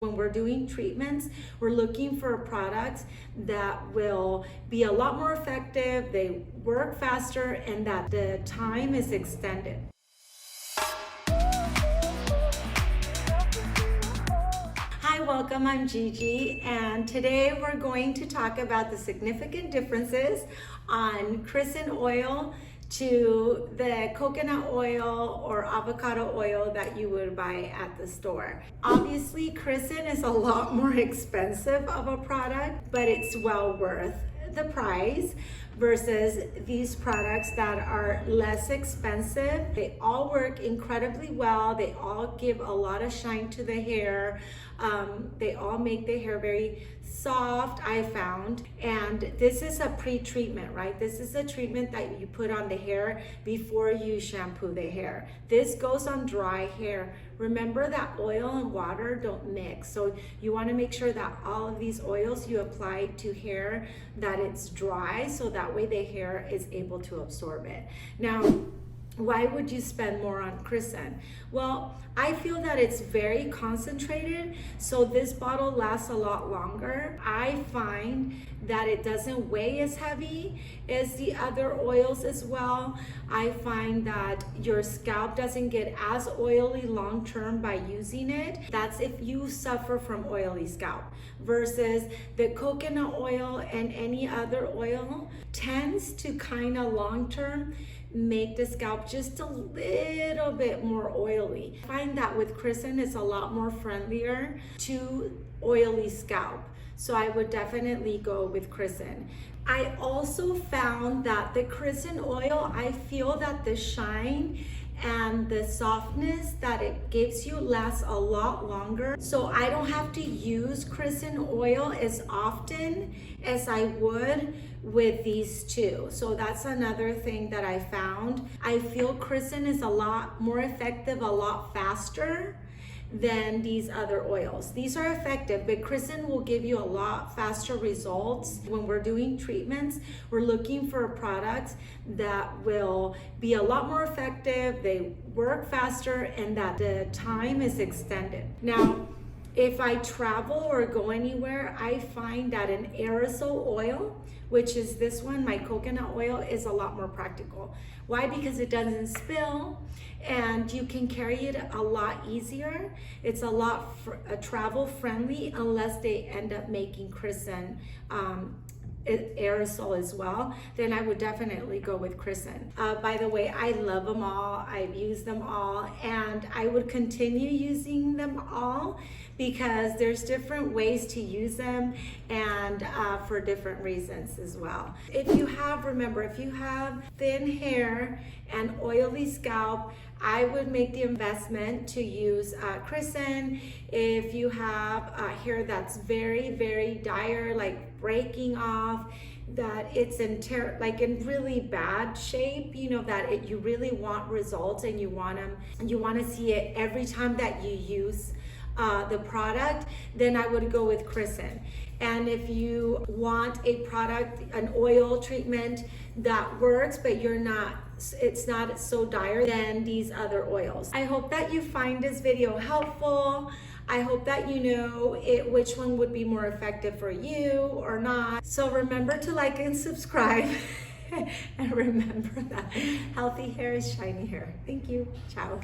When we're doing treatments, we're looking for products that will be a lot more effective, they work faster, and that the time is extended. Hi, welcome, I'm Gigi, and today we're going to talk about the significant differences on Crisan oil to the coconut oil or avocado oil that you would buy at the store. Obviously, Crisan is a lot more expensive of a product, but it's well worth the price versus these products that are less expensive. They all work incredibly well. They all give a lot of shine to the hair. They all make the hair very soft, I found. And this is a pre-treatment, right? This is a treatment that you put on the hair before you shampoo the hair. This goes on dry hair. Remember that oil and water don't mix. So you want to make sure that all of these oils you apply to hair, that it's dry, so that way the hair is able to absorb it. Now, why would you spend more on Crisan? Well, I feel that it's very concentrated, so this bottle lasts a lot longer. I find that it doesn't weigh as heavy as the other oils as well. I find that your scalp doesn't get as oily long term by using it. That's if you suffer from oily scalp, versus the coconut oil and any other oil tends to kind of long term make the scalp just a little bit more oily. I find that with Crisan it's a lot more friendlier to oily scalp. So I would definitely go with Crisan. I also found that the Crisan oil, I feel that the shine and the softness that it gives you lasts a lot longer. So I don't have to use Crisan oil as often as I would with these two. So that's another thing that I found. I feel Crisan is a lot more effective, a lot faster than these other oils. These are effective, but Crisan will give you a lot faster results. When we're doing treatments, we're looking for products that will be a lot more effective, they work faster, and that the time is extended. Now, if I travel or go anywhere, I find that an aerosol oil, which is this one, my coconut oil, is a lot more practical. Why? Because it doesn't spill and you can carry it a lot easier. It's a lot travel friendly, unless they end up making Crisan aerosol as well, then I would definitely go with Crisan. By the way, I love them all. I've used them all, and I would continue using them all because there's different ways to use them, and for different reasons as well. Remember, if you have thin hair and oily scalp, I would make the investment to use Crisan. If you have hair that's very, very dire, like breaking off, that it's in really bad shape, you know, that you really want results and you want to see it every time that you use the product, then I would go with Crisan. And if you want a product, an oil treatment that works, but it's not so dire, than these other oils. I hope that you find this video helpful. I hope that you know which one would be more effective for you or not. So remember to like and subscribe. And remember that healthy hair is shiny hair. Thank you. Ciao.